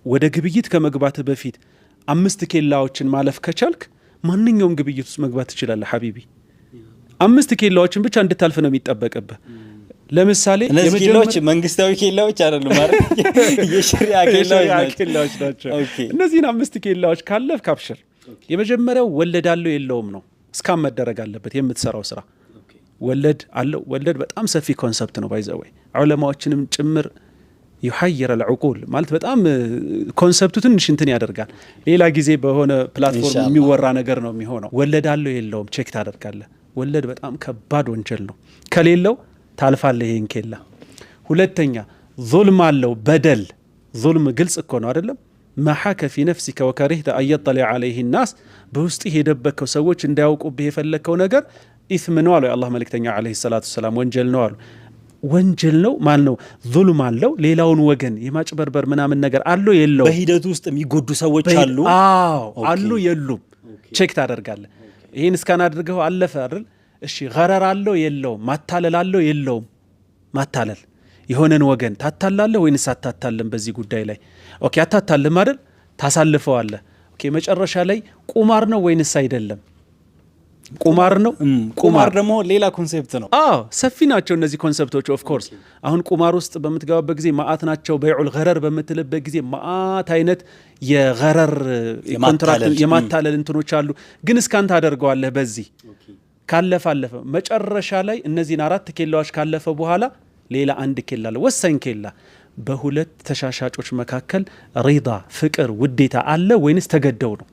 ወደ ግብይት ከመግባት በፊት 5 ኬላዎችን ማለፍ ከቻልክ ማንኛውም ግብይት ውስጥ መግባት ትችላለህ ሐቢቢ 5 ኬላዎችን ብቻ እንድታልፍ ነው የሚጠበቅብህ ለምሳሌ እነዚህ ኬላዎች መንግስታዊ ኬላዎች አይደሉም ማለት የሸሪዓ ኬላዎች ናቸው እነዚህን 5 ኬላዎች ካለፍ ካብሽር የመጀመሪያው ወለድ አለው የለውም ነው እስካም መደረግ አለበት የምትሰራው ስራ ወለድ አለው ወለድ በጣም ሰፊ ኮንሰፕት ነው ባይዘወይ ዑለማዎችንም ጭምር يحير العقول ማለት በጣም ኮንሰፕቱ ትንሽ እንትን ያደርጋል ሌላ ጊዜ በሆነ ፕላትፎርም የሚወራ ነገር ነው የሚሆነው ወለድ አለው የለውም ቼክ ታደርጋለህ ወለድ በጣም ከባድ ወንጀል ነው ከሌለው ታልፋለህ ይሄን ኬላ ሁለተኛ ظلم አለው በደል ظلم ግልጽ እኮ ነው አይደለም ማሐከ في نفسك وكرهت أن يطلع عليه الناس በውስጥ ሄደበከው ሰዎች እንዳያውቁብህ የፈለከው ነገር ኢስም ነው አለው የአላህ መልእክተኛ አለይሂ ሰላቱ ሰላም ወንጀል ነው አሉ ወንጀል ነው ማን ነው ዙልም አለው ሌላውን ወገን የማጭበርበር ምናምን ነገር አለው የለው በሂደቱ ውስጥ የሚጎዱ ሰዎች አሉ አሉ የሉም ቼክ ታደርጋለህ ይሄን እስካን አድርገው አለፈ አይደል እሺ ገረር አለው የለው ማታለል አለው የለው ማታለል የሆነን ወገን ታታላለህ ወይንስ አታታለም በዚህ ጉዳይ ላይ ኦኬ አታታለም አይደል ታሳልፈዋለህ ኦኬ መጨረሻ ላይ ቁማር ነው ወይንስ አይደለም ቁማር ነው ቁማር ደግሞ ሌላ ኮንሰፕት ነው ሰፊ ናቸው እነዚህ ኮንሰፕቶች ኦፍ ኮርስ አሁን ቁማር ውስጥ በመትገባበት ጊዜ ማአት ናቸው በይዑል ገረር በመትልበት ጊዜ ማአት አይነት የገረር ኮንትራክት የማታለል እንትኖች አሉ ግን እስካንተ አደርገዋለህ በዚህ ካለፈ መጨረሻ ላይ እነዚህን 4 ኬላዎች ካለፈ በኋላ ሌላ አንድ ኬላ አለ ወሳኝ ኬላ በሁለት ተሻሻጮች መካከል ሪዳ ፍቅር ውዴታ አለ ወይንስ ተገደው ነው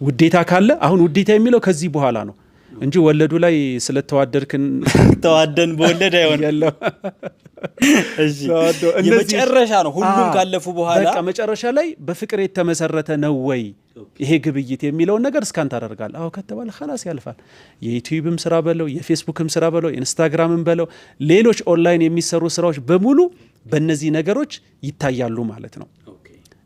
ውዴታ ካለ አሁን ውዴታ የሚለው ከዚህ በኋላ ነው እንጂ ወለዱ ላይ ስለተዋደድክን ተዋደን በወለድ አይሆንም እሺ የመጨረሻ ነው ሁሉም ካለፉ በኋላ በቃ መጨረሻ ላይ በፍቅር የተመሰረተ ነው ወይ ይሄ ግብይት የሚለው ነገር እስካን ታደርጋል አው ከተባለ خلاص ያልፋል የዩቲዩብም ስራ በለው የፌስቡክም ስራ በለው ኢንስታግራምም በለው ሌሎች ኦንላይን የሚሰሩ ስራዎች በሙሉ በእነዚህ ነገሮች ይታያሉ ማለት ነው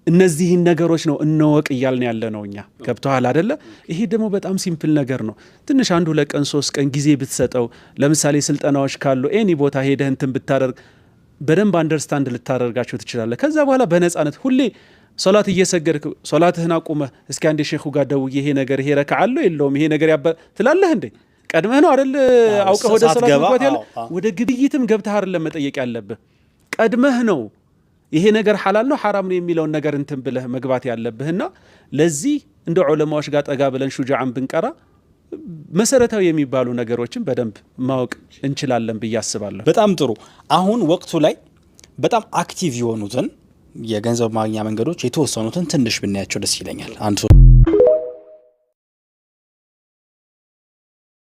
እነዚህን ነገሮች ነው እንወቅ ይያልን ያለ ነው እኛ ገብቷል አይደለ ይሄ ደግሞ በጣም ሲምፕል ነገር ነው ትንሽ 1-2 ቀን 3 ቀን ጊዜ ብትሰጠው ለምሳሌ ስልጠናዎች ካሉ ኤኒ ቦታ ሄደህ እንትን ብታደርግ በደንብ አንደርስታንድ ልታደርጋቸው ትችላለህ ከዛ በኋላ በነፃነት ሁሌ ሶላት እየሰገድክ ሶላትህን አቁመህ እስኪ አንዴ ሼኹ ጋር ደውዬ ይሄ ነገር ይሄ ረካ አለው የለውም ይሄ ነገር ትላለህ እንዴ ቀድመህ ነው አይደል አውቀህ ወደ ሶላት መግባት ያለ ወደ ግብይትም ገብተህ አይደለም መጠየቅ ያለብህ ቀድመህ ነው ይሄ ነገር ሐላል ነው ሐራም ነው የሚለው ነገር እንትን ብለህ መግባት ያለብህና ለዚህ እንደ ዑለማዎች ጋር ጠጋ ብለን ሹጃዓን ብንቀራ መሰረታዊ የሚባሉ ነገሮችን በደንብ ማወቅ እንችላለን ብዬ አስባለሁ በጣም ጥሩ አሁን ወቅቱ ላይ በጣም አክቲቭ የሆኑትን የገንዘብ ማግኛ መንገዶች የተወሰኑትን ትንሽ ብናያቸው ደስ ይለኛል አንዱ